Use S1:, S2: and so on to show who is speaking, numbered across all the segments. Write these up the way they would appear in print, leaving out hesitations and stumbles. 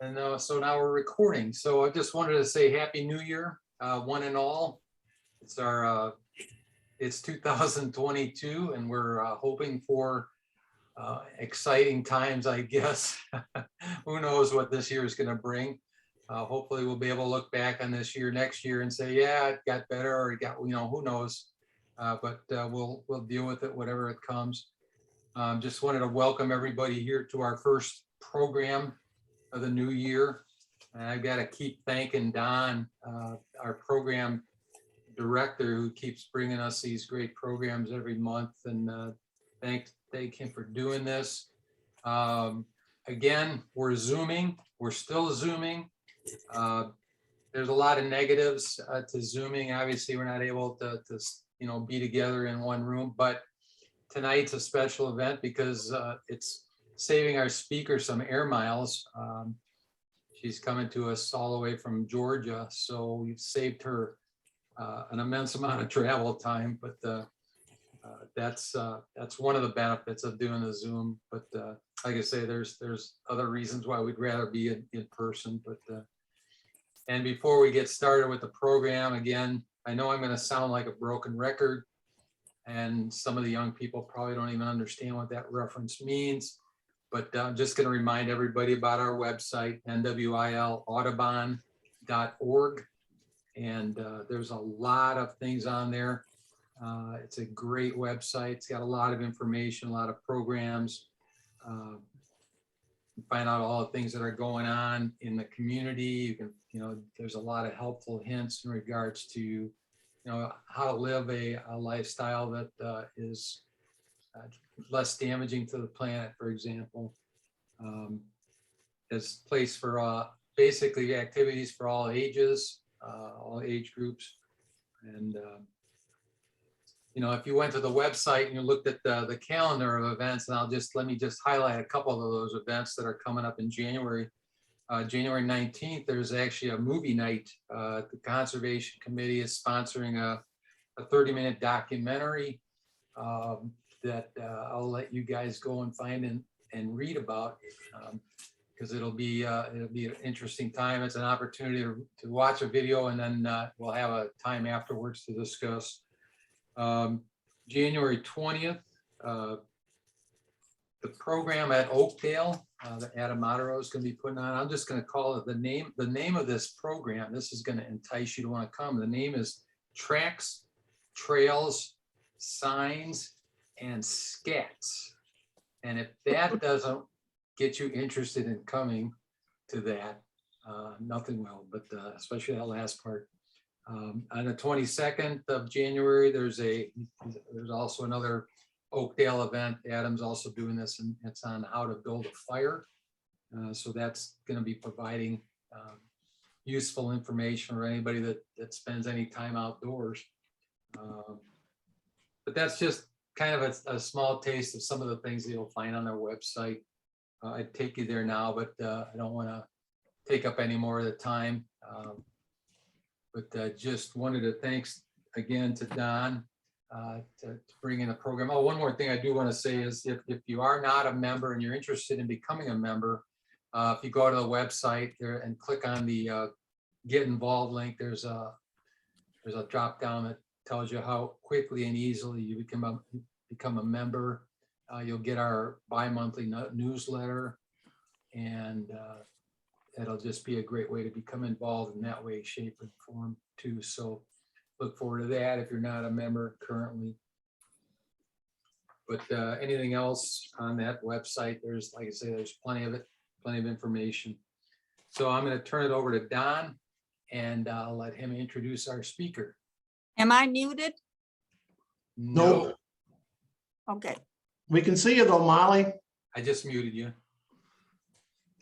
S1: And so now we're recording. So I just wanted to say Happy New Year, one and all. It's 2022, and we're hoping for exciting times, I guess. Who knows what this year is going to bring? Hopefully, we'll be able to look back on this year next year and say, yeah, it got better, or it got, who knows? But we'll deal with it, whatever it comes. Just wanted to welcome everybody here to our first program of the new year. And I've got to keep thanking Don, our program director, who keeps bringing us these great programs every month, and thank him for doing this. Again, we're still Zooming. There's a lot of negatives to Zooming. Obviously, we're not able to be together in one room, but tonight's a special event because it's saving our speaker some air miles. She's coming to us all the way from Georgia, so we've saved her an immense amount of travel time, but that's one of the benefits of doing the Zoom. But like I say, there's other reasons why we'd rather be in person. But and before we get started with the program, again, I know I'm going to sound like a broken record, and some of the young people probably don't even understand what that reference means. But I'm just going to remind everybody about our website, NWILaudubon.org. And there's a lot of things on there. It's a great website. It's got a lot of information, a lot of programs. You find out all the things that are going on in the community. You can, there's a lot of helpful hints in regards to, how to live a lifestyle that is less damaging to the planet, for example. There's a place for basically activities for all ages. All age groups. And if you went to the website and you looked at the calendar of events, and let me just highlight a couple of those events that are coming up in January. January 19th, there's actually a movie night. The Conservation Committee is sponsoring a 30-minute documentary that I'll let you guys go and find and read about. Because it'll be an interesting time. It's an opportunity to watch a video, and then we'll have a time afterwards to discuss. January 20th, the program at Oakdale, that Adam Matero is going to be putting on. I'm just going to call it the name of this program. This is going to entice you to want to come. The name is Tracks, Trails, Signs, and Scats. And if that doesn't get you interested in coming to that, nothing will, but especially that last part. On the 22nd of January, there's also another Oakdale event. Adam's also doing this, and it's on how to build a fire. So that's going to be providing useful information for anybody that spends any time outdoors. But that's just kind of a small taste of some of the things that you'll find on their website. I'd take you there now, but I don't want to take up any more of the time. But just wanted to thanks again to Don to bring in the program. Oh, one more thing I do want to say is if you are not a member and you're interested in becoming a member, if you go to the website there and click on the Get Involved link, there's a drop down that tells you how quickly and easily you become a member. You'll get our bi-monthly newsletter, and it'll just be a great way to become involved in that way, shape, and form too. So look forward to that if you're not a member currently. But anything else on that website, there's, like I say, there's plenty of information. So I'm going to turn it over to Don, and I'll let him introduce our speaker.
S2: Am I muted?
S1: No.
S2: Okay.
S3: We can see you though, Molly.
S1: I just muted you.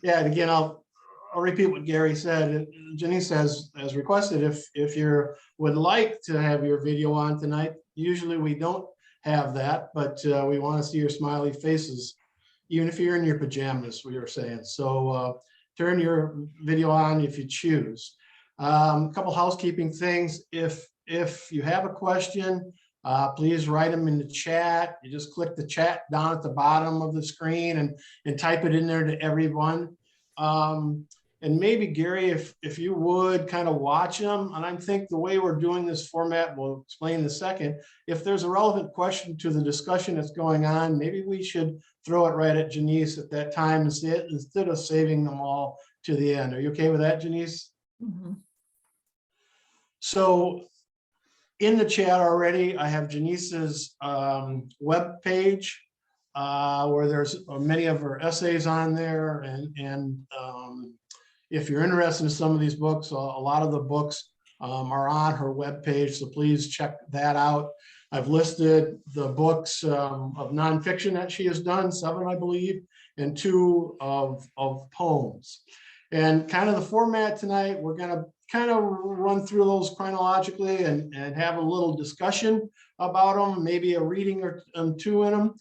S3: Yeah, and again, I'll repeat what Gary said. Janisse has requested if you would like to have your video on tonight. Usually we don't have that, but we want to see your smiley faces, even if you're in your pajamas, we were saying. So turn your video on if you choose. A couple housekeeping things. If you have a question, Please write them in the chat. You just click the chat down at the bottom of the screen and type it in there to everyone. And maybe Gary, if you would kind of watch them, and I think the way we're doing this format, we'll explain in a second, if there's a relevant question to the discussion that's going on, maybe we should throw it right at Janisse at that time instead of saving them all to the end. Are you okay with that, Janisse?
S4: Mhm.
S3: So in the chat already, I have Janisse's web page where there's many of her essays on there, and if you're interested in some of these books, a lot of the books are on her webpage, so please check that out. I've listed the books of nonfiction that she has done, 7, I believe, and 2 of poems. And kind of the format tonight, we're gonna kind of run through those chronologically and have a little discussion about them, maybe a reading or 2 in them,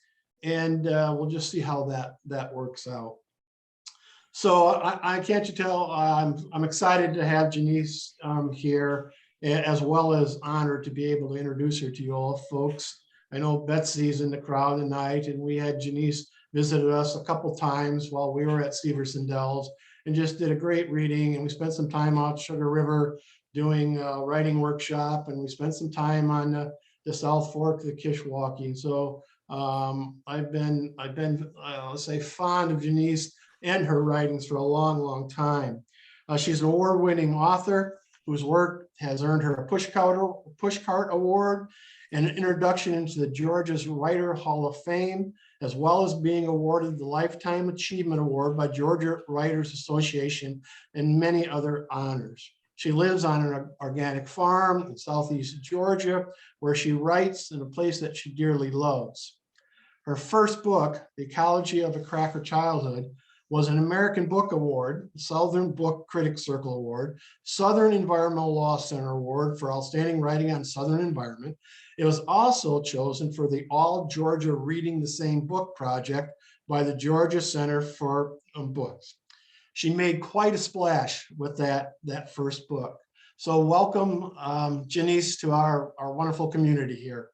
S3: and we'll just see how that works out. So I can't you tell, I'm excited to have Janisse here, as well as honored to be able to introduce her to you all folks. I know Betsy's in the crowd tonight, and we had Janisse visited us a couple times while we were at Severson Dells and just did a great reading. And we spent some time out Sugar River doing a writing workshop, and we spent some time on the South Fork of the Kishwaukee. So I've been let's say fond of Janisse and her writings for a long, long time. She's an award-winning author whose work has earned her a Pushcart Award and an introduction into the Georgia's Writer Hall of Fame, as well as being awarded the Lifetime Achievement Award by Georgia Writers Association and many other honors. She lives on an organic farm in southeast Georgia, where she writes in a place that she dearly loves. Her first book, The Ecology of a Cracker Childhood, was an American Book Award, Southern Book Critics Circle Award, Southern Environmental Law Center Award for Outstanding Writing on Southern Environment. It was also chosen for the All Georgia Reading the Same Book project by the Georgia Center for Books. She made quite a splash with that first book. So welcome, Janisse, to our wonderful community here.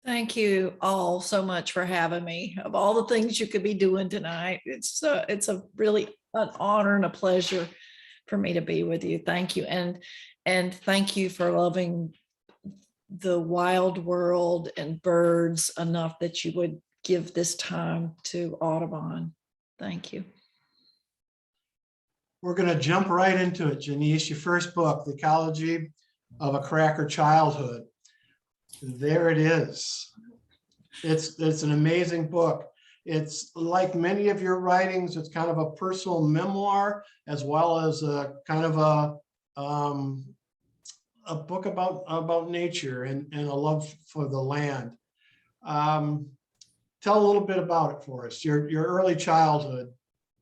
S4: Thank you all so much for having me. Of all the things you could be doing tonight, it's a really an honor and a pleasure for me to be with you. Thank you. And thank you for loving the wild world and birds enough that you would give this time to Audubon. Thank you.
S3: We're going to jump right into it, Janisse. Your first book, The Ecology of a Cracker Childhood. There it is. It's an amazing book. It's like many of your writings, it's kind of a personal memoir, as well as a kind of a book about nature and a love for the land. Tell a little bit about it for us, your early childhood.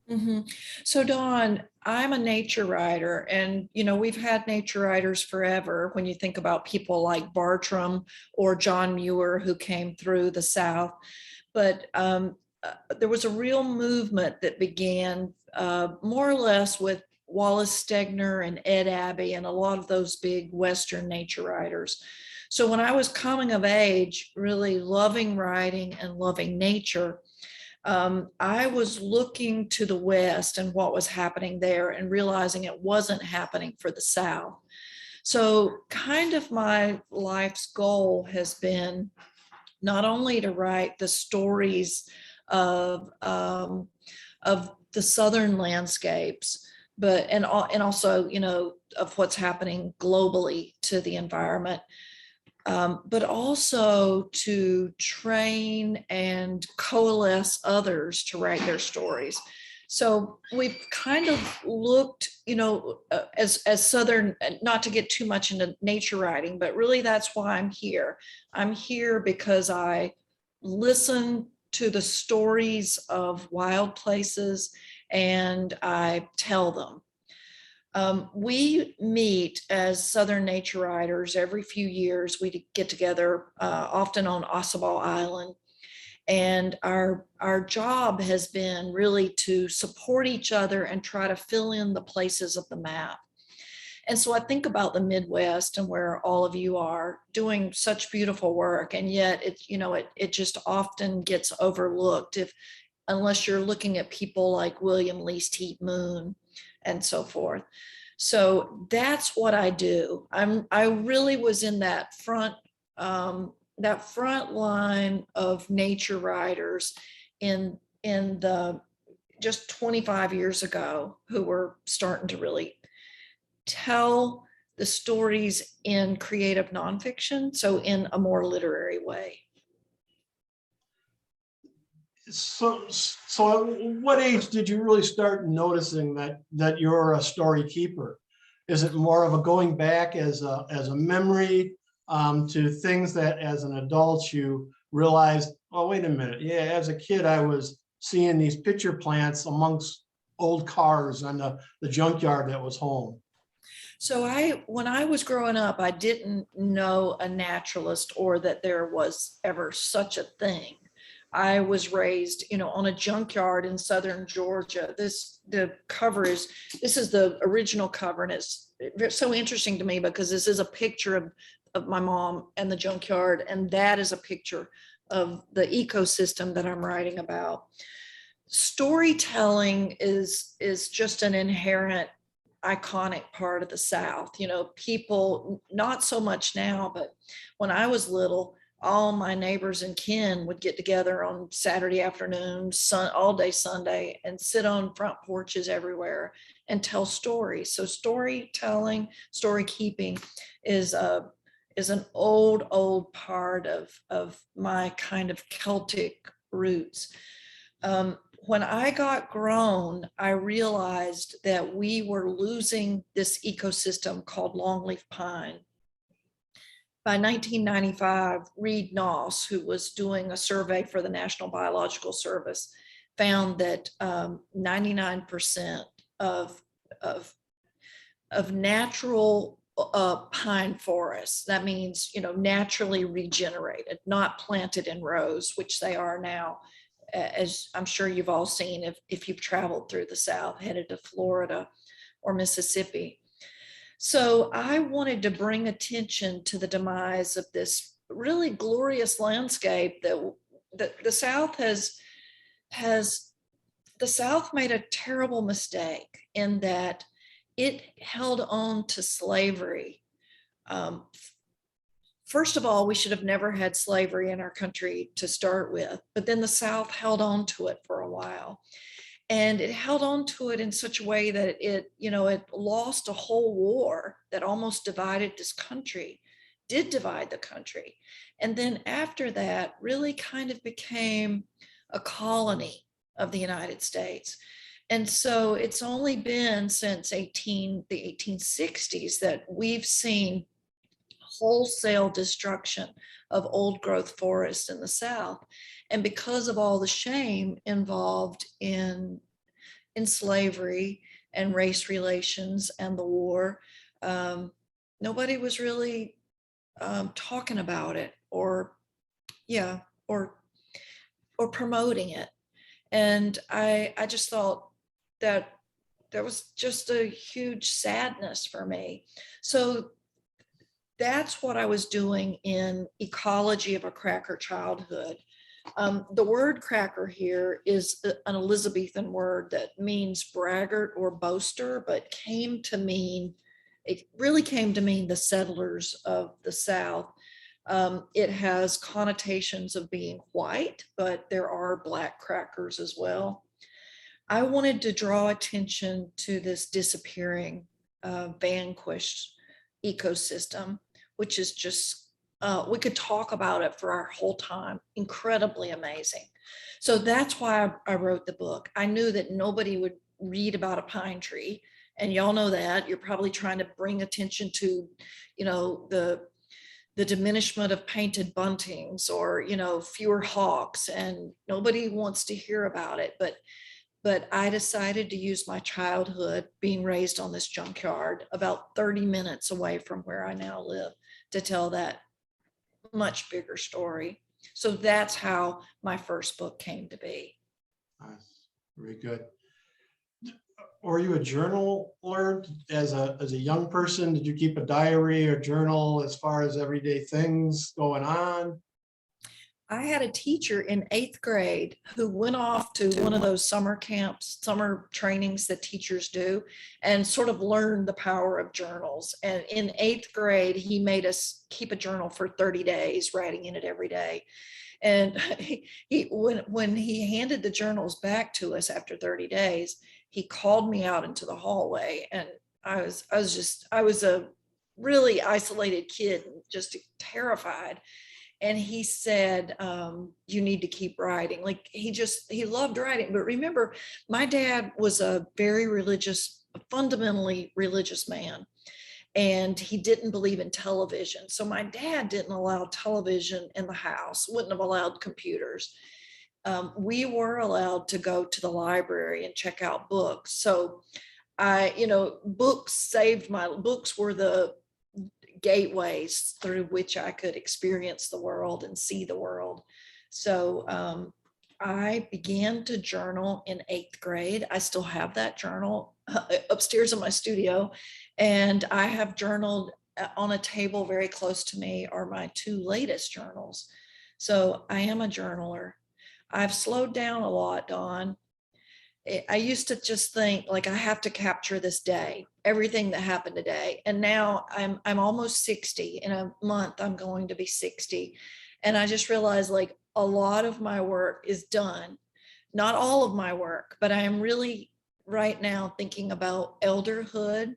S4: Mm-hmm. So Dawn, I'm a nature writer, and we've had nature writers forever. When you think about people like Bartram or John Muir, who came through the South, but there was a real movement that began more or less with Wallace Stegner and Ed Abbey and a lot of those big Western nature writers. So when I was coming of age, really loving writing and loving nature, I was looking to the West and what was happening there and realizing it wasn't happening for the South. So kind of my life's goal has been not only to write the stories of the Southern landscapes, but and also, of what's happening globally to the environment, but also to train and coalesce others to write their stories. So we've kind of looked, as Southern, not to get too much into nature writing, but really that's why I'm here. I'm here because I listen to the stories of wild places and I tell them. We meet as Southern nature writers every few years. We get together often on Ossabaw Island. And our job has been really to support each other and try to fill in the places of the map. And so I think about the Midwest and where all of you are doing such beautiful work, and yet it just often gets overlooked unless you're looking at people like William Least Heat Moon and so forth. So that's what I do. I really was in that front line of nature writers in the just 25 years ago who were starting to really tell the stories in creative nonfiction, so in a more literary way.
S3: So at what age did you really start noticing that you're a story keeper? Is it more of a going back as a memory to things that as an adult you realized, oh, wait a minute, yeah, as a kid I was seeing these pitcher plants amongst old cars on the junkyard that was home?
S4: So when I was growing up, I didn't know a naturalist or that there was ever such a thing. I was raised, on a junkyard in southern Georgia. This is the original cover, and it's so interesting to me because this is a picture of my mom and the junkyard, and that is a picture of the ecosystem that I'm writing about. Storytelling is just an inherent iconic part of the South. People, not so much now, but when I was little, all my neighbors and kin would get together on Saturday afternoons, all day Sunday, and sit on front porches everywhere and tell stories. So storytelling, story keeping is an old part of my kind of Celtic roots. When I got grown, I realized that we were losing this ecosystem called longleaf pine. By 1995, Reed Noss, who was doing a survey for the National Biological Service, found that 99% of natural pine forests, that means naturally regenerated, not planted in rows, which they are now, as I'm sure you've all seen if you've traveled through the South, headed to Florida or Mississippi. So I wanted to bring attention to the demise of this really glorious landscape that the South the South made a terrible mistake in that it held on to slavery. First of all, we should have never had slavery in our country to start with, but then the South held on to it for a while. And it held on to it in such a way that it lost a whole war that almost divided this country, did divide the country. And then after that, really kind of became a colony of the United States. And so it's only been since the 1860s that we've seen wholesale destruction of old growth forests in the South. And because of all the shame involved in slavery and race relations and the war, nobody was really talking about it or promoting it. And I just thought that there was just a huge sadness for me. So that's what I was doing in Ecology of a Cracker Childhood. The word cracker here is an Elizabethan word that means braggart or boaster, but it really came to mean the settlers of the South. It has connotations of being white, but there are black crackers as well. I wanted to draw attention to this disappearing, vanquished ecosystem, which is just, we could talk about it for our whole time. Incredibly amazing. So that's why I wrote the book. I knew that nobody would read about a pine tree, and y'all know that. You're probably trying to bring attention to, the diminishment of painted buntings or, fewer hawks, and nobody wants to hear about it. But I decided to use my childhood being raised on this junkyard about 30 minutes away from where I now live to tell that much bigger story. So that's how my first book came to be.
S3: Nice. Very good. were you a journaler as a young person? Did you keep a diary or journal as far as everyday things going on?
S4: I had a teacher in 8th grade who went off to one of those summer camps, summer trainings that teachers do, and sort of learned the power of journals. And in 8th grade, he made us keep a journal for 30 days, writing in it every day. And when he handed the journals back to us after 30 days, he called me out into the hallway, and I was a really isolated kid, just terrified. And he said, you need to keep writing. Like he loved writing. But remember, my dad was a very religious, fundamentally religious man. And he didn't believe in television. So my dad didn't allow television in the house, wouldn't have allowed computers. We were allowed to go to the library and check out books. So books were the gateways through which I could experience the world and see the world. So I began to journal in 8th grade. I still have that journal upstairs in my studio, and I have journaled on a table very close to me are my 2 latest journals. So I am a journaler. I've slowed down a lot, Dawn. I used to just think like, I have to capture this day, everything that happened today. And now I'm almost 60. In a month, I'm going to be 60. And I just realized like a lot of my work is done. Not all of my work, but I am really right now thinking about elderhood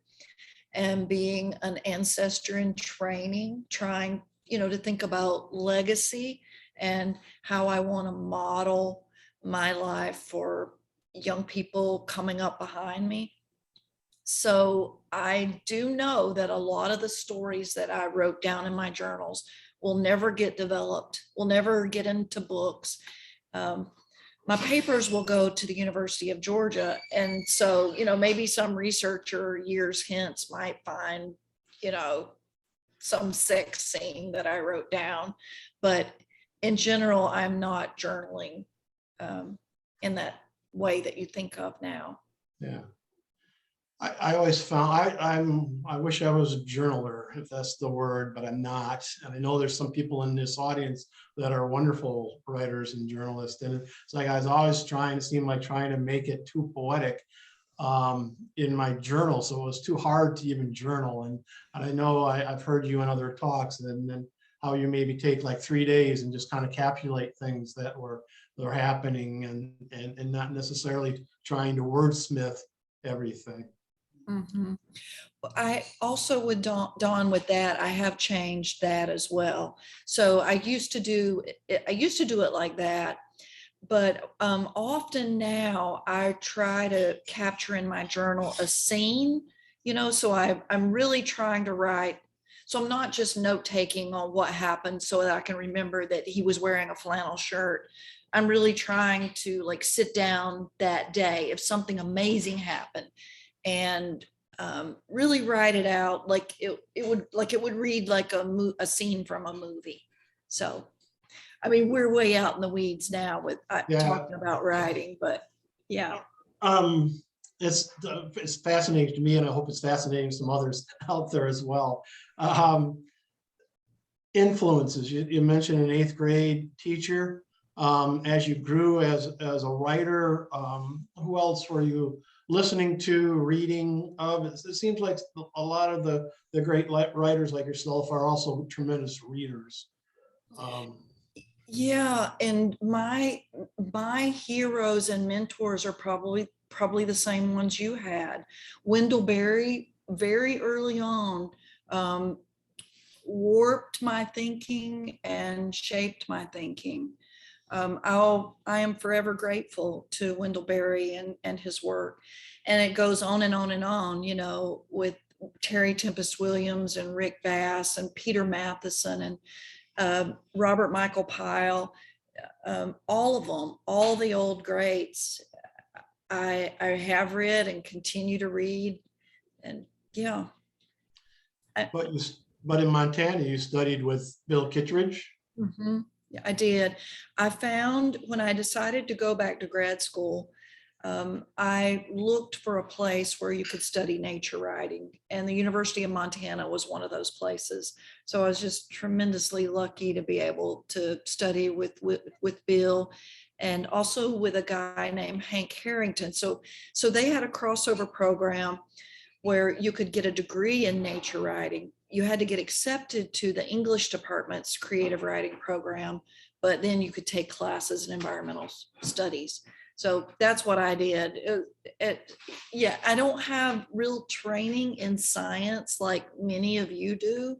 S4: and being an ancestor in training, trying, to think about legacy and how I want to model my life for young people coming up behind me. So I do know that a lot of the stories that I wrote down in my journals will never get developed, will never get into books. My papers will go to the University of Georgia. And so, maybe some researcher years hence might find, some sex scene that I wrote down. But in general, I'm not journaling in that way that you think of now.
S3: Yeah. I always found, I wish I was a journaler, if that's the word, but I'm not. And I know there's some people in this audience that are wonderful writers and journalists. And it's like, I was always trying to make it too poetic in my journal. So it was too hard to even journal. And I know I've heard you in other talks and then how you maybe take like 3 days and just kind of capsulate things that were happening and not necessarily trying to wordsmith everything.
S4: Mm-hmm. I also would, Dawn, with that, I have changed that as well. So I used to do it like that, but often now I try to capture in my journal a scene, so I'm really trying to write. So I'm not just note taking on what happened so that I can remember that he was wearing a flannel shirt. I'm really trying to like sit down that day if something amazing happened and really write it out like it would read like a scene from a movie. So, I mean, we're way out in the weeds now with talking about writing, but yeah.
S3: It's fascinating to me, and I hope it's fascinating to some others out there as well. Influences, you mentioned an 8th grade teacher. As you grew as a writer, who else were you listening to, reading of? It seems like a lot of the great writers like yourself are also tremendous readers.
S4: Yeah, and my heroes and mentors are probably the same ones you had. Wendell Berry, very early on, warped my thinking and shaped my thinking. I am forever grateful to Wendell Berry and his work. And it goes on and on and on, with Terry Tempest Williams and Rick Bass and Peter Matheson and Robert Michael Pyle, all of them, all the old greats. I have read and continue to read, and yeah.
S3: But in Montana, you studied with Bill Kittredge.
S4: Mm-hmm. Yeah, I did. I found when I decided to go back to grad school, I looked for a place where you could study nature writing, and the University of Montana was one of those places. So I was just tremendously lucky to be able to study with Bill, and also with a guy named Hank Harrington. So they had a crossover program where you could get a degree in nature writing. You had to get accepted to the English department's creative writing program, but then you could take classes in environmental studies. So that's what I did. Yeah, I don't have real training in science like many of you do,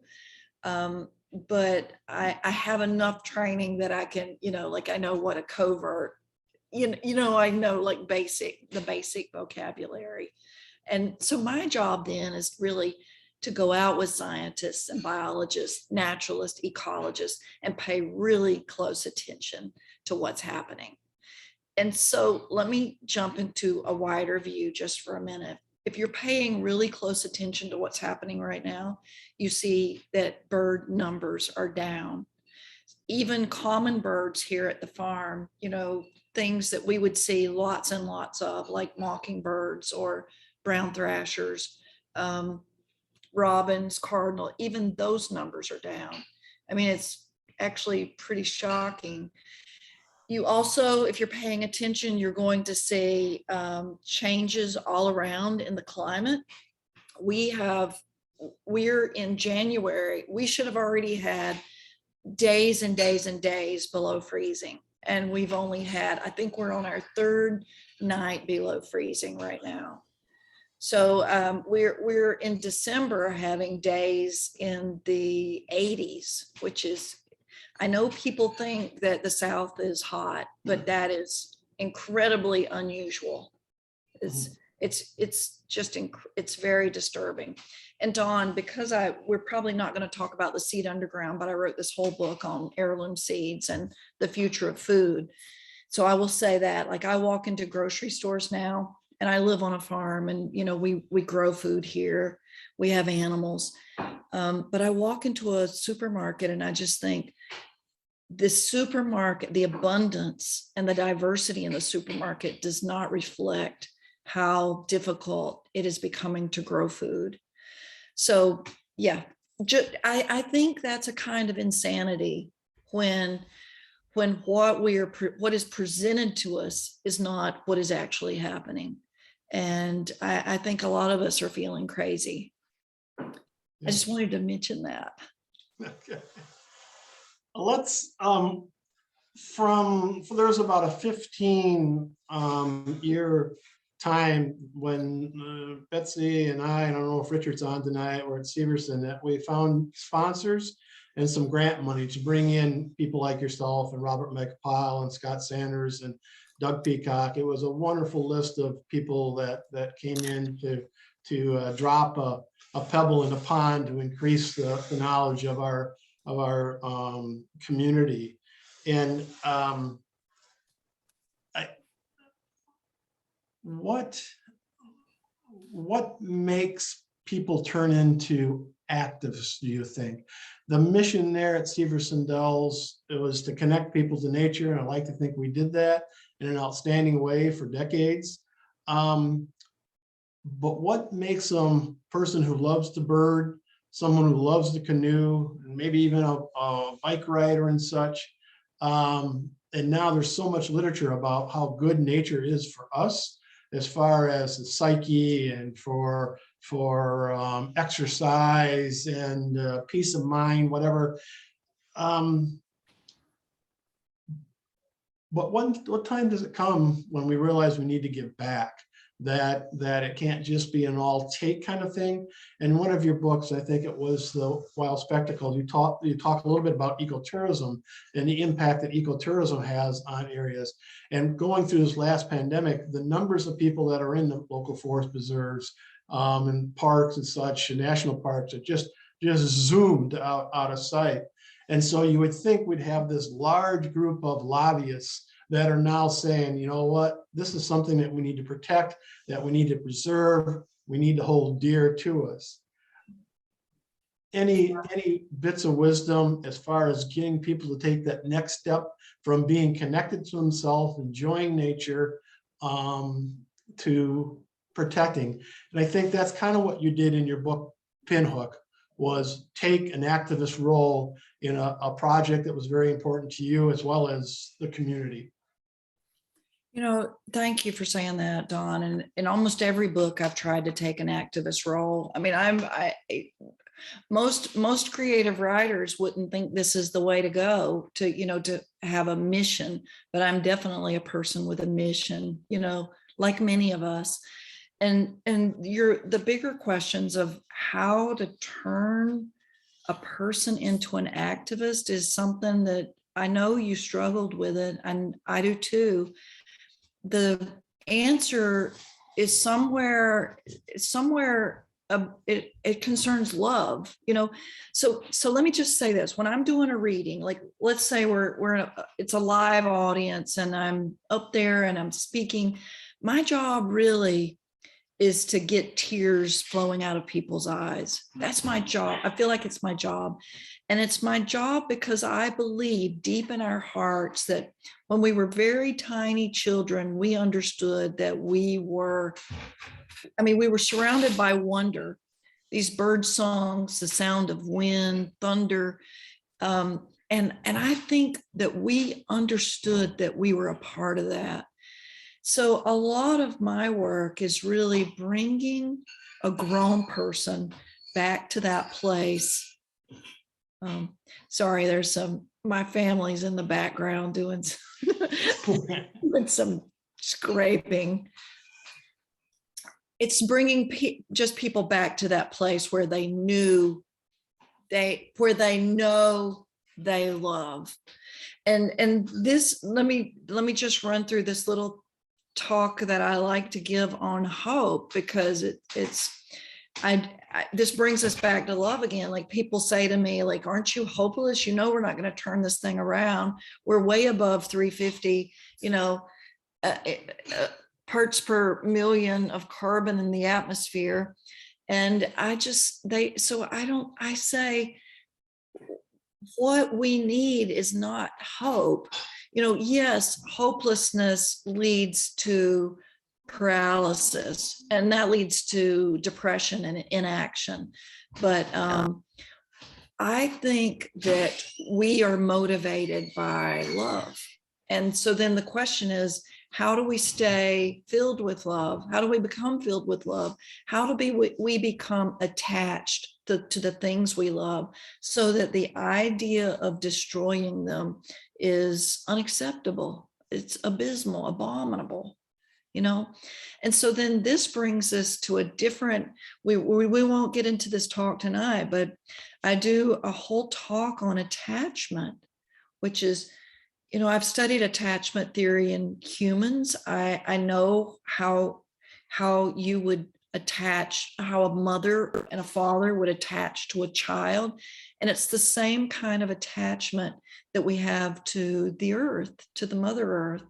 S4: but I have enough training that I can, like I know what a covert, I know like the basic vocabulary. And so my job then is really to go out with scientists and biologists, naturalists, ecologists, and pay really close attention to what's happening. And so let me jump into a wider view just for a minute. If you're paying really close attention to what's happening right now, you see that bird numbers are down. Even common birds here at the farm, things that we would see lots and lots of, like mockingbirds or brown thrashers, robins, cardinal, even those numbers are down. I mean, it's actually pretty shocking. You also, if you're paying attention, you're going to see changes all around in the climate. We're in January. We should have already had days and days and days below freezing. And we've only had, I think we're on our third night below freezing right now. So we're in December having days in the 80s, which is, I know people think that the South is hot, but that is incredibly unusual. It's very disturbing. And Dawn, because we're probably not going to talk about the seed underground, but I wrote this whole book on heirloom seeds and the future of food. So I will say that, like, I walk into grocery stores now, and I live on a farm, and we grow food here. We have animals, but I walk into a supermarket and I just think, this supermarket, the abundance and the diversity in the supermarket does not reflect how difficult it is becoming to grow food. So yeah, I think that's a kind of insanity when what is presented to us is not what is actually happening. And I think a lot of us are feeling crazy. I just wanted to mention that.
S3: Okay. Let's there's about a 15 year time when Betsy and I don't know if Richard's on tonight or at Severson, that we found sponsors and some grant money to bring in people like yourself and Robert McPile and Scott Sanders and Doug Peacock. It was a wonderful list of people that came in to drop a pebble in a pond to increase the knowledge of our community. And what makes people turn into activists, do you think? The mission there at Severson Dells, it was to connect people to nature, and I like to think we did that in an outstanding way for decades. But what makes a person who loves to bird, someone who loves the canoe, and maybe even a bike rider and such, and now there's so much literature about how good nature is for us as far as the psyche and for exercise and peace of mind, whatever. But what time does it come when we realize we need to give back? That it can't just be an all take kind of thing. And one of your books, I think it was The Wild Spectacle, you talk a little bit about ecotourism and the impact that ecotourism has on areas. And going through this last pandemic, the numbers of people that are in the local forest preserves and parks and such, and national parks, are just zoomed out of sight. And so you would think we'd have this large group of lobbyists that are now saying, you know what, this is something that we need to protect, that we need to preserve, we need to hold dear to us. Any bits of wisdom as far as getting people to take that next step from being connected to themselves, enjoying nature, to protecting. And I think that's kind of what you did in your book, Pinhook, was take an activist role in a project that was very important to you as well as the community.
S4: You know, thank you for saying that, Don. And in almost every book, I've tried to take an activist role. I mean, most creative writers wouldn't think this is the way to go to, to have a mission, but I'm definitely a person with a mission, like many of us. And the bigger questions of how to turn a person into an activist is something that I know you struggled with it, and I do too. The answer is somewhere it concerns love, so let me just say this. When I'm doing a reading, like let's say it's a live audience and I'm up there and I'm speaking, my job really is to get tears flowing out of people's eyes. That's my job. I feel like it's my job. And it's my job because I believe deep in our hearts that when we were very tiny children, we understood that we were surrounded by wonder, these bird songs, the sound of wind, thunder. And I think that we understood that we were a part of that. So a lot of my work is really bringing a grown person back to that place. Sorry, my family's in the background doing some scraping. It's bringing just people back to that place where they know they love. And this, let me just run through this little talk that I like to give on hope, because this brings us back to love again. Like people say to me, like, aren't you hopeless? We're not going to turn this thing around. We're way above 350, parts per million of carbon in the atmosphere. And I say, what we need is not hope. Yes, hopelessness leads to paralysis, and that leads to depression and inaction. But I think that we are motivated by love. And so then the question is, how do we stay filled with love? How do we become filled with love? How do we become attached to the things we love, so that the idea of destroying them is unacceptable? It's abysmal, abominable, And so then this brings us to a different, we won't get into this talk tonight, but I do a whole talk on attachment, which is, I've studied attachment theory in humans. I know how you would attach, how a mother and a father would attach to a child. And it's the same kind of attachment that we have to the earth, to the Mother Earth.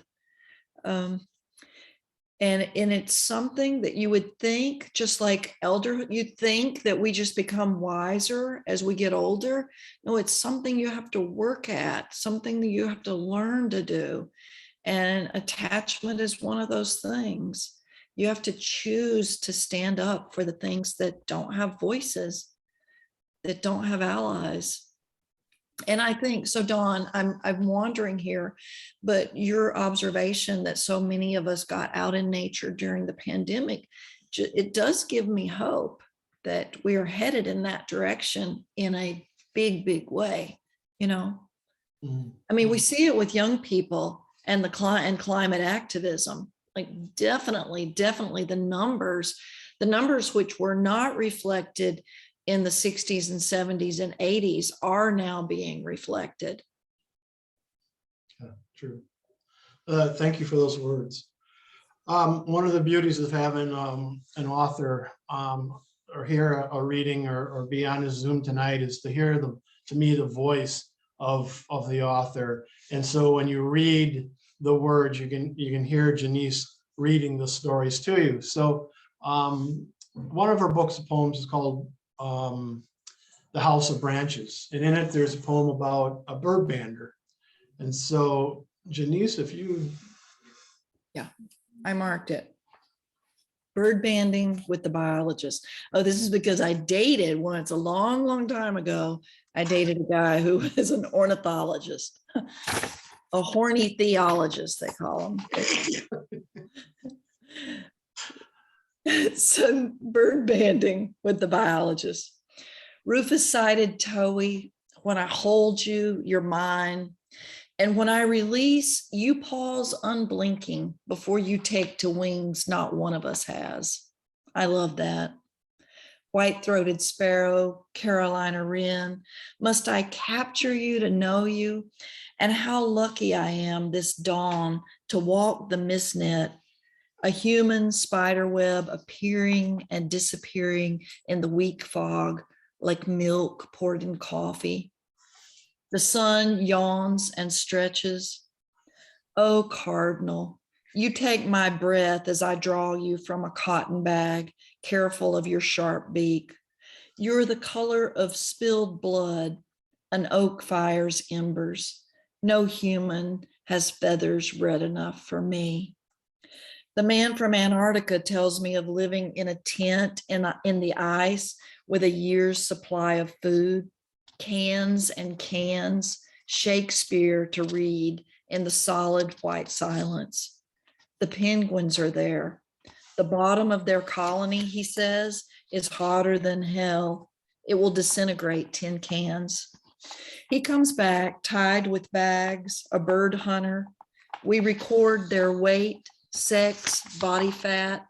S4: And it's something that you would think, just like elderhood, you think that we just become wiser as we get older. No, it's something you have to work at, something that you have to learn to do. And attachment is one of those things. You have to choose to stand up for the things that don't have voices, that don't have allies. And I think, so Dawn, I'm wandering here, but your observation that so many of us got out in nature during the pandemic, it does give me hope that we are headed in that direction in a big, big way, Mm-hmm. I mean, we see it with young people and climate activism, like definitely the numbers which were not reflected in the 60s and 70s and 80s are now being reflected.
S3: Yeah, true. Thank you for those words. One of the beauties of having an author or hear a reading or be on his Zoom tonight is to hear the voice of the author. And so when you read the words, you can hear Janisse reading the stories to you. So one of her books of poems is called The House of Branches, and in it there's a poem about a bird bander. And so Janisse, if you
S4: I marked it. Bird banding with the biologist. Oh, this is because I dated once a long, long time ago. I dated a guy who was an ornithologist, a horny theologist, they call him. So bird banding with the biologist. Rufous-sided towhee, when I hold you, you're mine. And when I release, you pause unblinking before you take to wings not one of us has. I love that. White-throated sparrow, Carolina wren, must I capture you to know you? And how lucky I am this dawn to walk the mistnet, a human spider web appearing and disappearing in the weak fog like milk poured in coffee. The sun yawns and stretches. Oh, Cardinal, you take my breath as I draw you from a cotton bag, careful of your sharp beak. You're the color of spilled blood, an oak fire's embers. No human has feathers red enough for me. The man from Antarctica tells me of living in a tent in the ice with a year's supply of food. Cans and cans, Shakespeare to read in the solid white silence. The penguins are there. The bottom of their colony, he says, is hotter than hell. It will disintegrate tin cans. He comes back tied with bags, a bird hunter. We record their weight, sex, body fat.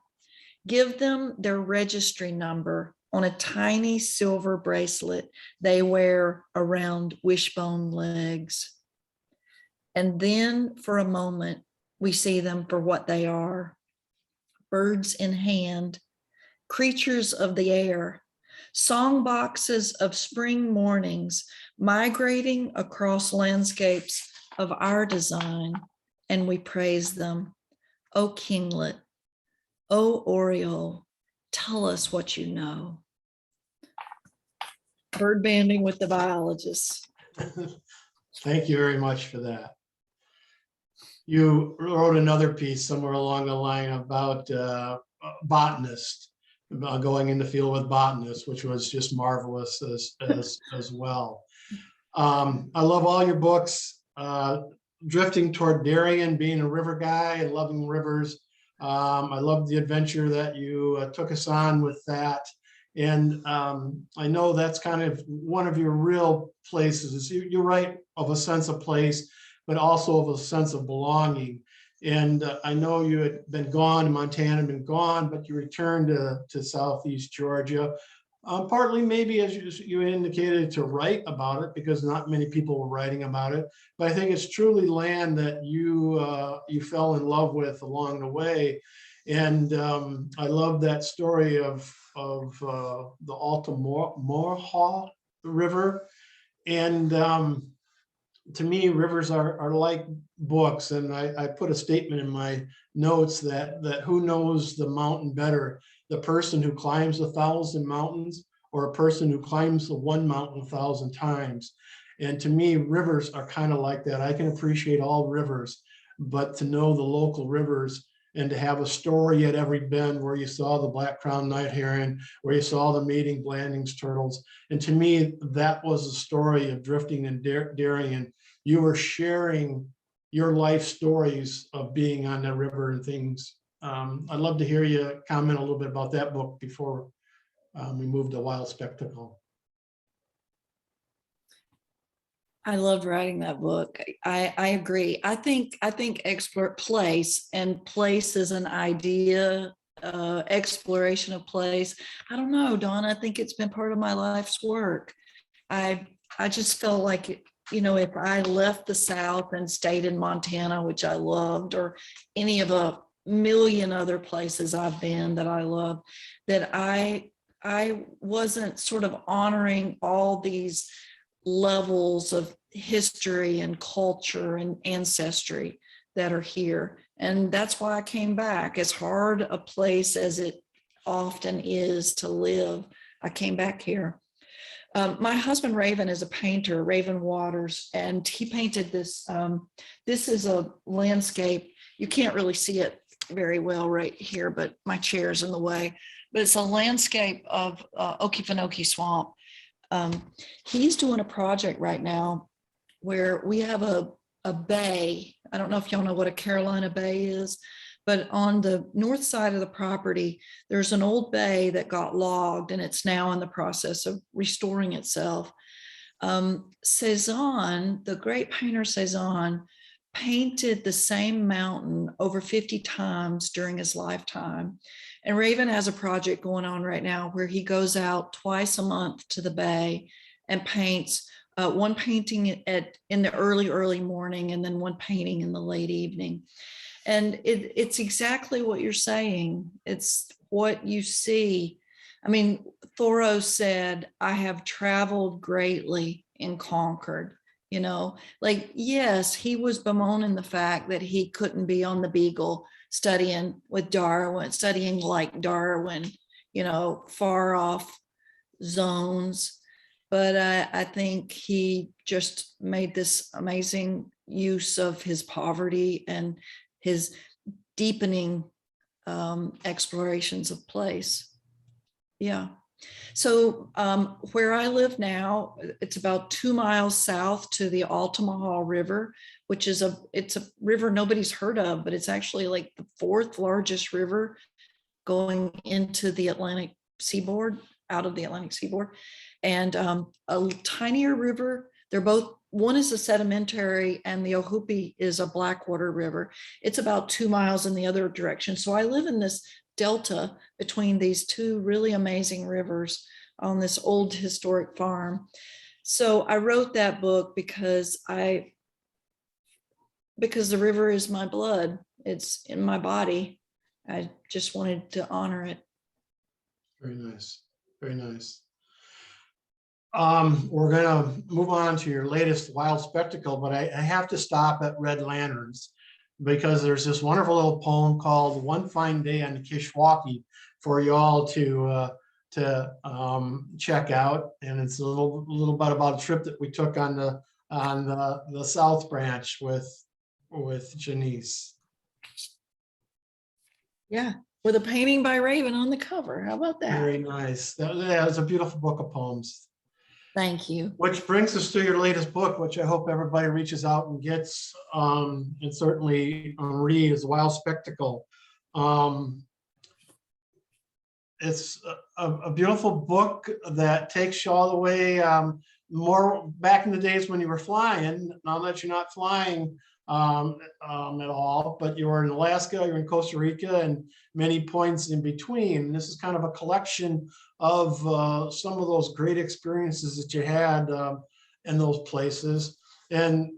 S4: Give them their registry number on a tiny silver bracelet they wear around wishbone legs. And then for a moment, we see them for what they are. Birds in hand, creatures of the air, song boxes of spring mornings migrating across landscapes of our design, and we praise them. Oh, kinglet, oh, oriole, tell us what you know. Bird banding with the biologists.
S3: Thank you very much for that. You wrote another piece somewhere along the line about botanists, about going in the field with botanists, which was just marvelous as well. I love all your books. Drifting Toward Darien, being a river guy and loving rivers. I love the adventure that you took us on with that. And I know that's kind of one of your real places is you write of a sense of place, but also of a sense of belonging. And I know you had been gone, Montana been gone, but you returned to Southeast Georgia, partly maybe as you indicated to write about it because not many people were writing about it. But I think it's truly land that you fell in love with along the way. And I love that story of the Altamaha River. And to me, rivers are like books. And I put a statement in my notes that who knows the mountain better, the person who climbs 1,000 mountains or a person who climbs the one mountain 1,000 times. And to me, rivers are kind of like that. I can appreciate all rivers, but to know the local rivers and to have a story at every bend where you saw the black-crowned night heron, where you saw the mating Blanding's turtles. And to me, that was the story of drifting in Darien. You were sharing your life stories of being on the river and things. I'd love to hear you comment a little bit about that book before we move to Wild Spectacle.
S4: I loved writing that book. I agree. I think place is an idea, exploration of place. I don't know, Dawn, I think it's been part of my life's work. I just felt like, if I left the South and stayed in Montana, which I loved, or any of a million other places I've been that I love, that I wasn't sort of honoring all these levels of history and culture and ancestry that are here. And that's why I came back. As hard a place as it often is to live, I came back here. My husband Raven is a painter, Raven Waters, and he painted this. This is a landscape. You can't really see it very well right here, but my chair's in the way. But it's a landscape of Okefenokee Swamp. He's doing a project right now where we have a bay. I don't know if y'all know what a Carolina bay is, but on the north side of the property, there's an old bay that got logged and it's now in the process of restoring itself. Cezanne, the great painter Cezanne, painted the same mountain over 50 times during his lifetime. And Raven has a project going on right now where he goes out twice a month to the bay and paints one painting in the early morning and then one painting in the late evening. And it's exactly what you're saying. It's what you see. I mean, Thoreau said, I have traveled greatly and conquered, you know, like, yes, he was bemoaning the fact that he couldn't be on the Beagle studying with Darwin, studying like Darwin, you know, far off zones. But I think he just made this amazing use of his poverty and his deepening explorations of place. Yeah. So where I live now, it's about 2 miles south to the Altamaha River, which is it's a river nobody's heard of, but it's actually like the 4th largest river going into the Atlantic seaboard, out of the Atlantic seaboard. And a tinier river. They're both, one is a sedimentary and the Ohoopee is a blackwater river. It's about 2 miles in the other direction. So I live in this delta between these two really amazing rivers on this old historic farm. So I wrote that book because the river is my blood. It's in my body. I just wanted to honor it.
S3: Very nice. Very nice. We're gonna move on to your latest wild spectacle, but I have to stop at Red Lanterns because there's this wonderful little poem called "One Fine Day on the Kishwaukee" for you all to check out, and it's a little bit about a trip that we took on the South Branch with Janisse.
S4: Yeah, with a painting by Raven on the cover. How about that?
S3: Very nice. That was a beautiful book of poems.
S4: Thank you.
S3: Which brings us to your latest book, which I hope everybody reaches out and gets, and certainly reads, Wild Spectacle. It's a beautiful book that takes you all the way more back in the days when you were flying. Now that you're not flying at all, but you're in Alaska, you're in Costa Rica, and many points in between. This is kind of a collection of some of those great experiences that you had in those places. And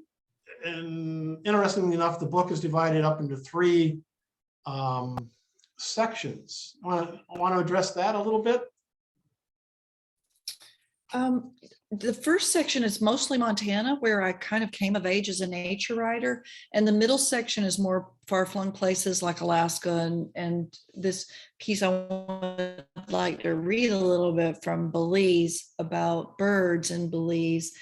S3: interestingly enough, the book is divided up into 3 sections. I want to address that a little bit.
S4: The first section is mostly Montana, where I kind of came of age as a nature writer. And the middle section is more far-flung places like Alaska. And this piece I would like to read a little bit from Belize about birds in Belize.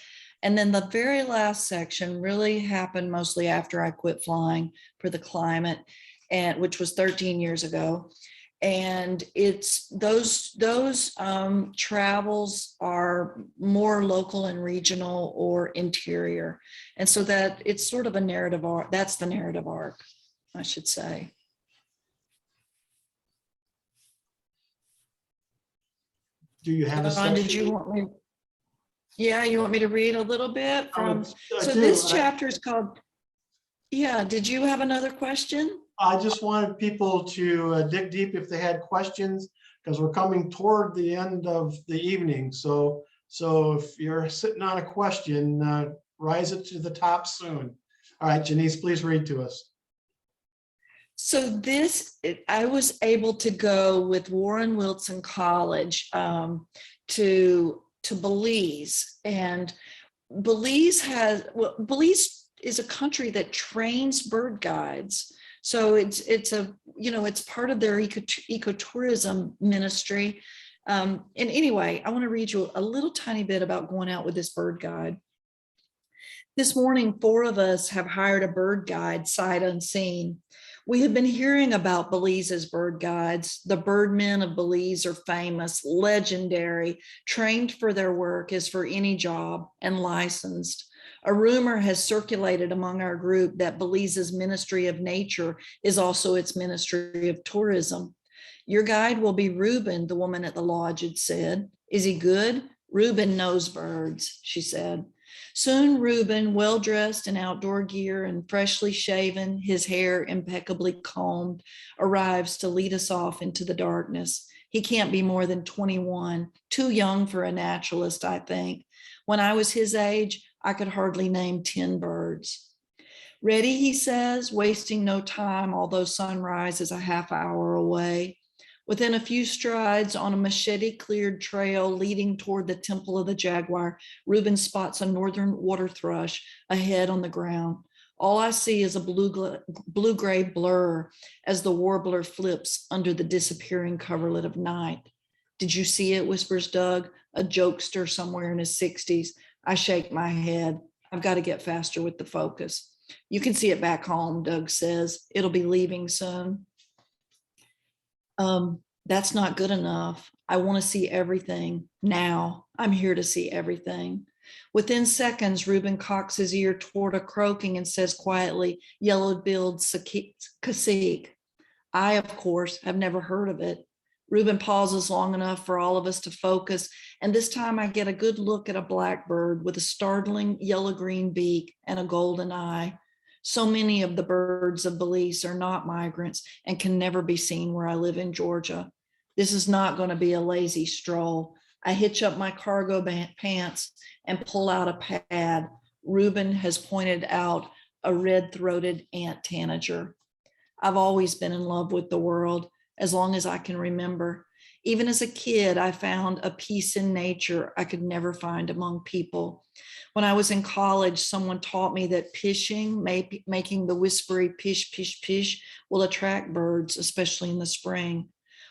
S4: And then the very last section really happened mostly after I quit flying for the climate, and which was 13 years ago. And it's those travels are more local and regional or interior. And so that it's sort of a narrative arc. That's the narrative arc, I should say.
S3: Do you have a section?
S4: Did you want me? Yeah, you want me to read a little bit from? So
S3: do.
S4: this chapter is called, yeah, did you have another question?
S3: I just wanted people to dig deep if they had questions, because we're coming toward the end of the evening. So if you're sitting on a question, rise it to the top soon. All right, Janisse, please read to us.
S4: So I was able to go with Warren Wilson College to Belize, and Belize is a country that trains bird guides. So it's part of their ecotourism ministry. And anyway, I want to read you a little tiny bit about going out with this bird guide. This morning, 4 of us have hired a bird guide sight unseen. We have been hearing about Belize's bird guides. The birdmen of Belize are famous, legendary, trained for their work as for any job, and licensed. A rumor has circulated among our group that Belize's Ministry of Nature is also its Ministry of Tourism. Your guide will be Reuben, the woman at the lodge had said. Is he good? Reuben knows birds, she said. Soon Reuben, well-dressed in outdoor gear and freshly shaven, his hair impeccably combed, arrives to lead us off into the darkness. He can't be more than 21, too young for a naturalist, I think. When I was his age, I could hardly name 10 birds. Ready, he says, wasting no time, although sunrise is a half hour away. Within a few strides on a machete-cleared trail leading toward the Temple of the Jaguar, Reuben spots a northern water thrush ahead on the ground. All I see is a blue-gray blur as the warbler flips under the disappearing coverlet of night. Did you see it, whispers Doug, a jokester somewhere in his 60s. I shake my head. I've got to get faster with the focus. You can see it back home, Doug says. It'll be leaving soon. That's not good enough. I want to see everything now. I'm here to see everything. Within seconds, Reuben cocks his ear toward a croaking and says quietly, yellow-billed cacique. I, of course, have never heard of it. Reuben pauses long enough for all of us to focus, and this time I get a good look at a blackbird with a startling yellow-green beak and a golden eye. So many of the birds of Belize are not migrants and can never be seen where I live in Georgia. This is not going to be a lazy stroll. I hitch up my cargo pants and pull out a pad. Reuben has pointed out a red-throated ant tanager. I've always been in love with the world, as long as I can remember. Even as a kid, I found a peace in nature I could never find among people. When I was in college, someone taught me that pishing, making the whispery pish, pish, pish, will attract birds, especially in the spring.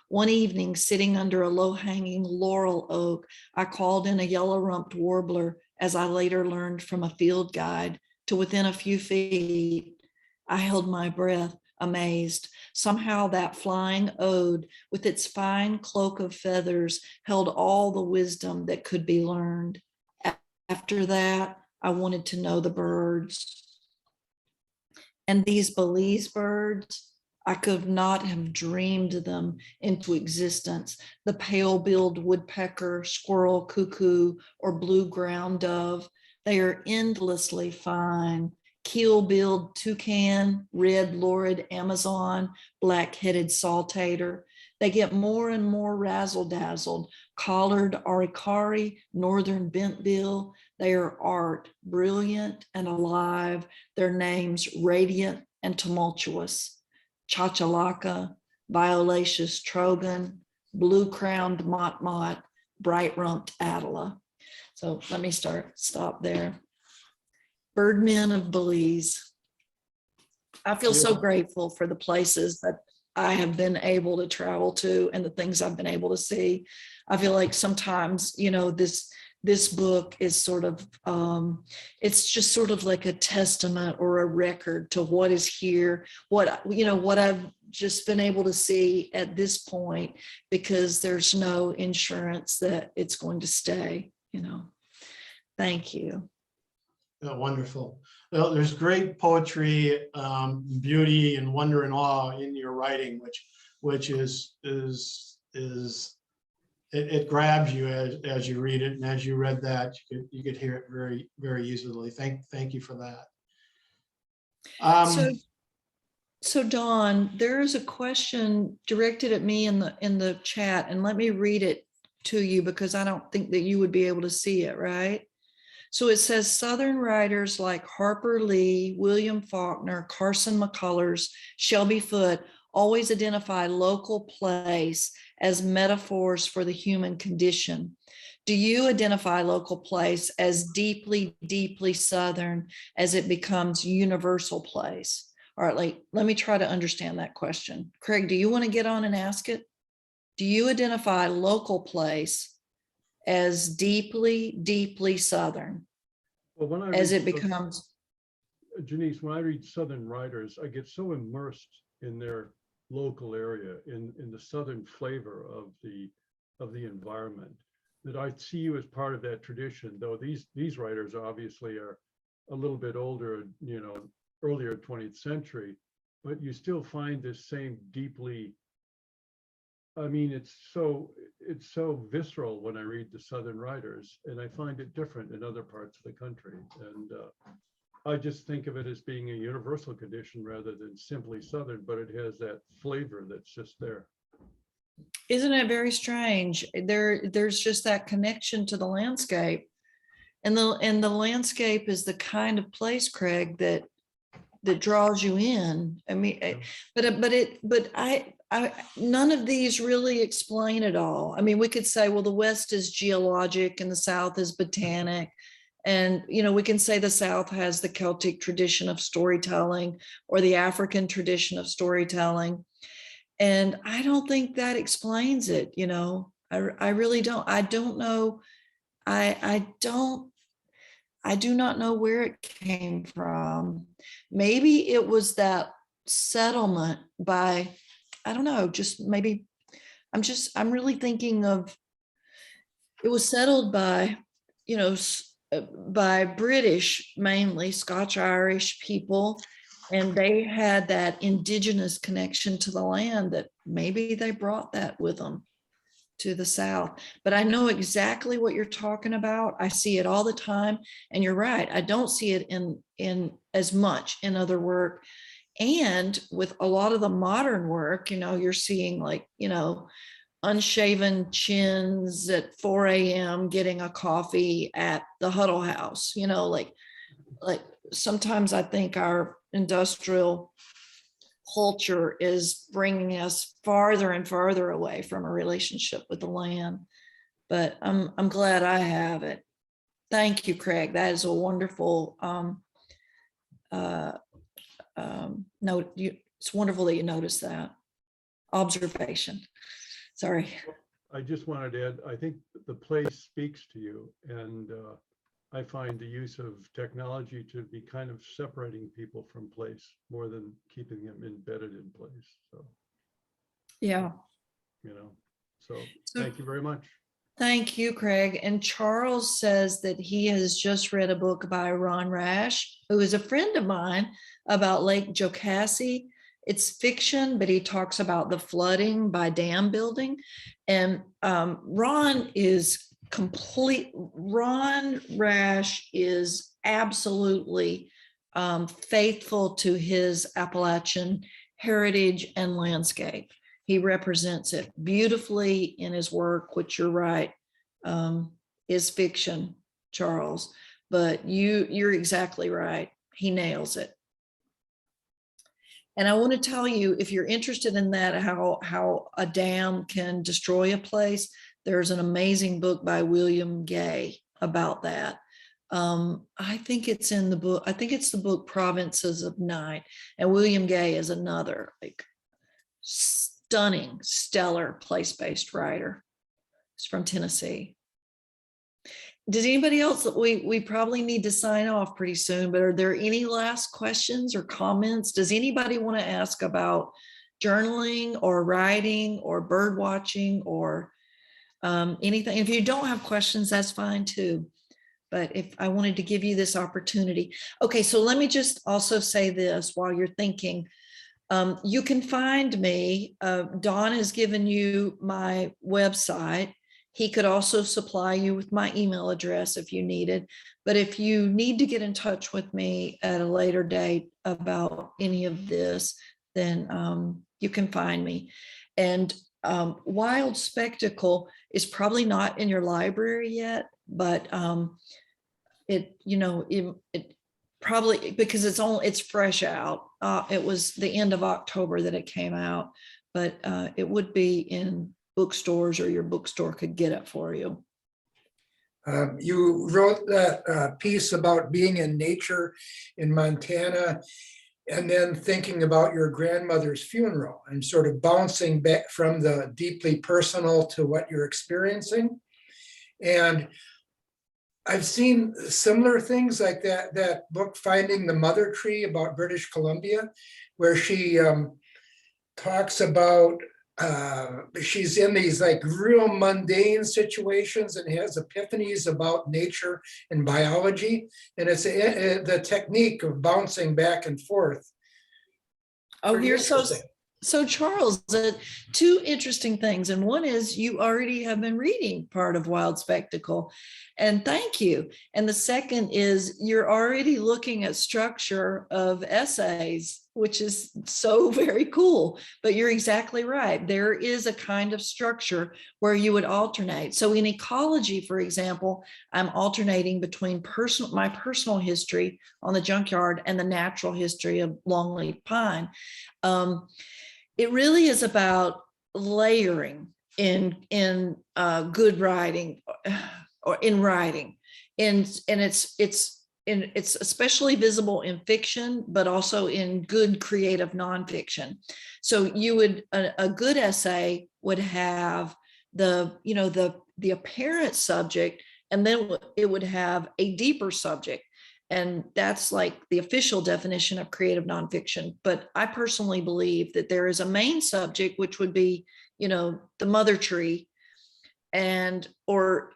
S4: One evening, sitting under a low-hanging laurel oak, I called in a yellow-rumped warbler, as I later learned from a field guide, to within a few feet. I held my breath, amazed. Somehow that flying ode, with its fine cloak of feathers, held all the wisdom that could be learned. After that, I wanted to know the birds. And these Belize birds, I could not have dreamed them into existence. The pale-billed woodpecker, squirrel, cuckoo, or blue ground dove, they are endlessly fine. Keel-billed toucan, red lurid Amazon, black-headed saltator. They get more and more razzle-dazzled. Collared arikari, northern bentbill. They are art, brilliant and alive. Their names radiant and tumultuous. Chachalaka, violaceous trogon, blue-crowned motmot, bright-rumped attila. So let me stop there. Birdmen of Belize. I feel so grateful for the places that I have been able to travel to and the things I've been able to see. I feel like sometimes, this book is sort of, it's just sort of like a testament or a record to what is here, what I've just been able to see at this point, because there's no insurance that it's going to stay, Thank you.
S3: Oh, wonderful. Well, there's great poetry, beauty, and wonder and awe in your writing, which is it grabs you as you read it, and as you read that, you could hear it very, very easily. Thank you for that.
S4: So Dawn, there is a question directed at me in the chat, and let me read it to you because I don't think that you would be able to see it, right? So it says, Southern writers like Harper Lee, William Faulkner, Carson McCullers, Shelby Foote always identify local place as metaphors for the human condition. Do you identify local place as deeply, deeply Southern as it becomes universal place? All right, let me try to understand that question. Craig, do you want to get on and ask it? Do you identify local place as deeply, deeply Southern
S5: Well,
S4: as it becomes?
S5: Janisse, when I read Southern writers, I get so immersed in their local area, in the southern flavor of the environment. That I see you as part of that tradition, though these writers obviously are a little bit older, you know, earlier 20th century, but you still find this same deeply, I mean, it's so visceral when I read the Southern writers, and I find it different in other parts of the country. And I just think of it as being a universal condition rather than simply Southern, but it has that flavor that's just there.
S4: Isn't it very strange? There's just that connection to the landscape. And the landscape is the kind of place, Craig, that draws you in. I mean, but I none of these really explain it all. I mean, we could say, well, the West is geologic and the South is botanic. And, you know, we can say the South has the Celtic tradition of storytelling or the African tradition of storytelling. And I don't think that explains it, you know. I really don't. I don't know. I do not know where it came from. Maybe it was that settlement by, I don't know, just maybe I'm really thinking of, it was settled by, you know, by British, mainly Scotch-Irish people. And they had that indigenous connection to the land that maybe they brought that with them to the South. But I know exactly what you're talking about. I see it all the time. And you're right. I don't see it in as much in other work. And with a lot of the modern work, you know, you're seeing like, you know, unshaven chins at 4 a.m. getting a coffee at the Huddle House, you know, like sometimes I think our industrial culture is bringing us farther and farther away from a relationship with the land. But I'm glad I have it. Thank you, Craig. That is a wonderful note. It's wonderful that you noticed that observation. Sorry.
S5: I just wanted to add, I think the place speaks to you, and I find the use of technology to be kind of separating people from place more than keeping them embedded in place. So,
S4: Yeah.
S5: you know, so thank you very much.
S4: Thank you, Craig. And Charles says that he has just read a book by Ron Rash, who is a friend of mine, about Lake Jocassee. It's fiction, but he talks about the flooding by dam building. And Ron Rash is absolutely faithful to his Appalachian heritage and landscape. He represents it beautifully in his work, which you're right, is fiction, Charles. But you're exactly right. He nails it. And I want to tell you, if you're interested in that, how a dam can destroy a place, there's an amazing book by William Gay about that. I think it's in the book. I think it's the book Provinces of Night. And William Gay is another like stunning, stellar place-based writer. He's from Tennessee. Does anybody else, we probably need to sign off pretty soon, but are there any last questions or comments? Does anybody want to ask about journaling or writing or bird watching or anything? If you don't have questions, that's fine too. But if I wanted to give you this opportunity. Okay, so let me just also say this while you're thinking. You can find me. Don has given you my website. He could also supply you with my email address if you needed. But if you need to get in touch with me at a later date about any of this, then you can find me. And Wild Spectacle is probably not in your library yet, but it probably, because it's fresh out. It was the end of October that it came out, but it would be in bookstores, or your bookstore could get it for you.
S6: You wrote that piece about being in nature in Montana, and then thinking about your grandmother's funeral and sort of bouncing back from the deeply personal to what you're experiencing. And I've seen similar things like that book, Finding the Mother Tree, about British Columbia, where she talks about, she's in these like real mundane situations and has epiphanies about nature and biology. And it's the technique of bouncing back and forth.
S4: Oh,
S6: Pretty
S4: you're so,
S6: interesting.
S4: so Charles, two interesting things. And one is you already have been reading part of Wild Spectacle, and thank you. And the second is you're already looking at structure of essays, which is so very cool. But you're exactly right. There is a kind of structure where you would alternate. So in ecology, for example, I'm alternating between my personal history on the junkyard and the natural history of longleaf pine. It really is about layering in good writing or in writing, and it's especially visible in fiction, but also in good creative nonfiction. So you would a good essay would have the apparent subject, and then it would have a deeper subject. And that's like the official definition of creative nonfiction. But I personally believe that there is a main subject, which would be, the mother tree. And, or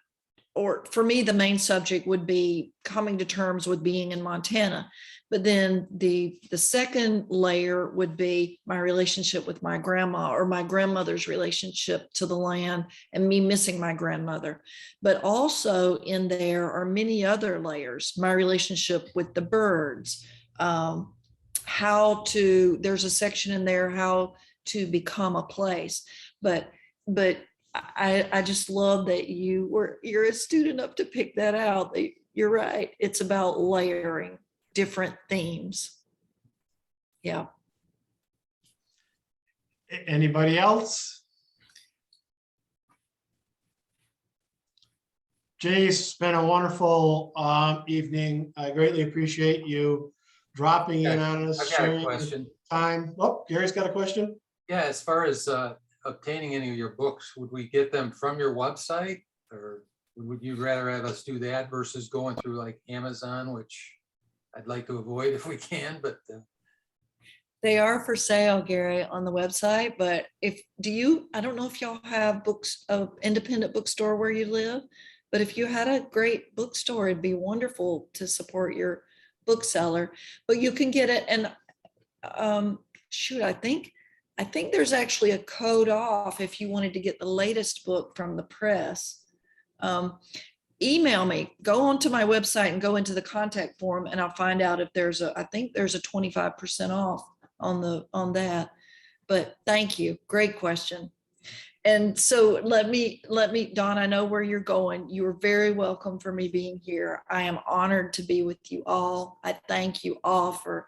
S4: for me, the main subject would be coming to terms with being in Montana. But then the second layer would be my relationship with my grandma, or my grandmother's relationship to the land, and me missing my grandmother. But also in there are many other layers, my relationship with the birds, there's a section in there, how to become a place. But I just love that you're astute enough to pick that out. You're right. It's about layering different themes. Yeah.
S3: Anybody else? Janisse, it's been a wonderful evening. I greatly appreciate you dropping in on us.
S1: I've got a
S3: sharing your
S1: question.
S3: time. Oh, Gary's got a question.
S1: Yeah, as far as obtaining any of your books, would we get them from your website, or would you rather have us do that versus going through like Amazon, which I'd like to avoid if we can, but
S4: They are for sale, Gary, on the website. But I don't know if y'all have books, independent bookstore where you live, but if you had a great bookstore, it'd be wonderful to support your bookseller. But you can get it, and I think there's actually a code off if you wanted to get the latest book from the press. Email me, go onto my website and go into the contact form, and I'll find out if I think there's a 25% off on that. But thank you. Great question. And so let me, Dawn, I know where you're going. You are very welcome for me being here. I am honored to be with you all. I thank you all for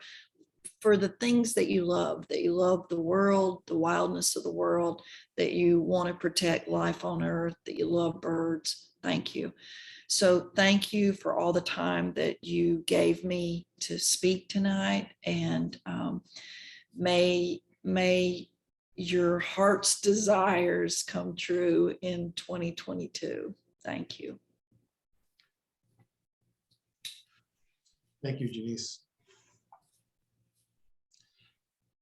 S4: the things that you love the world, the wildness of the world, that you want to protect life on earth, that you love birds. Thank you. So thank you for all the time that you gave me to speak tonight, and may your heart's desires come true in 2022. Thank you.
S3: Thank you, Janisse.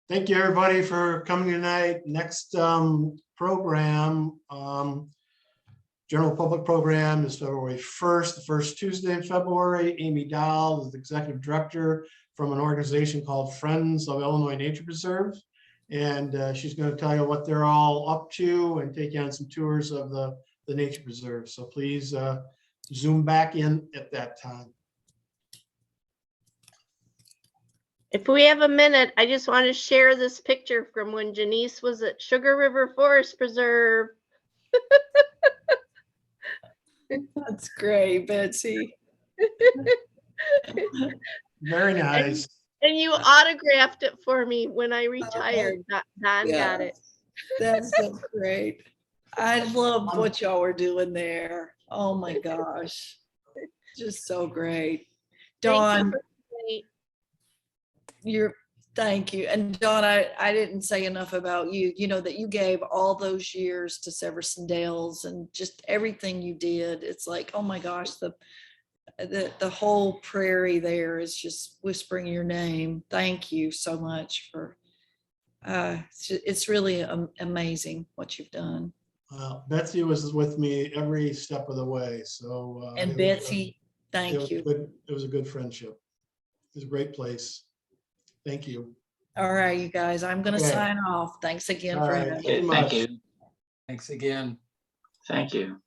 S3: Thank you, everybody, for coming tonight. Next program, general public program, is February 1st, the first Tuesday in February. Amy Dahl is the executive director from an organization called Friends of Illinois Nature Preserve. And she's going to tell you what they're all up to and take you on some tours of the nature preserve. So please zoom back in at that time.
S7: If we have a minute, I just want to share this picture from when Janisse was at Sugar River Forest Preserve.
S4: That's great, Betsy.
S3: Very nice.
S7: And you autographed it for me when I retired. Don got it.
S4: That's so great. I love what y'all were doing there. Oh my gosh. Just so great. Dawn, thank you. And Dawn, I didn't say enough about you, that you gave all those years to Severson Dales and just everything you did. It's like, oh my gosh, the whole prairie there is just whispering your name. Thank you so much for It's really amazing what you've done.
S3: Betsy was with me every step of the way, so.
S4: And
S3: it was
S4: Betsy,
S3: it
S4: thank
S3: was
S4: you.
S3: good- It was a good friendship. It was a great place. Thank you.
S4: All right, you guys, I'm gonna
S3: Okay.
S4: sign off. Thanks again
S3: All
S4: for
S3: right.
S4: having me.
S3: Thank you
S8: Okay, thank
S3: much.
S8: you.
S1: Thanks again.
S8: Thank you.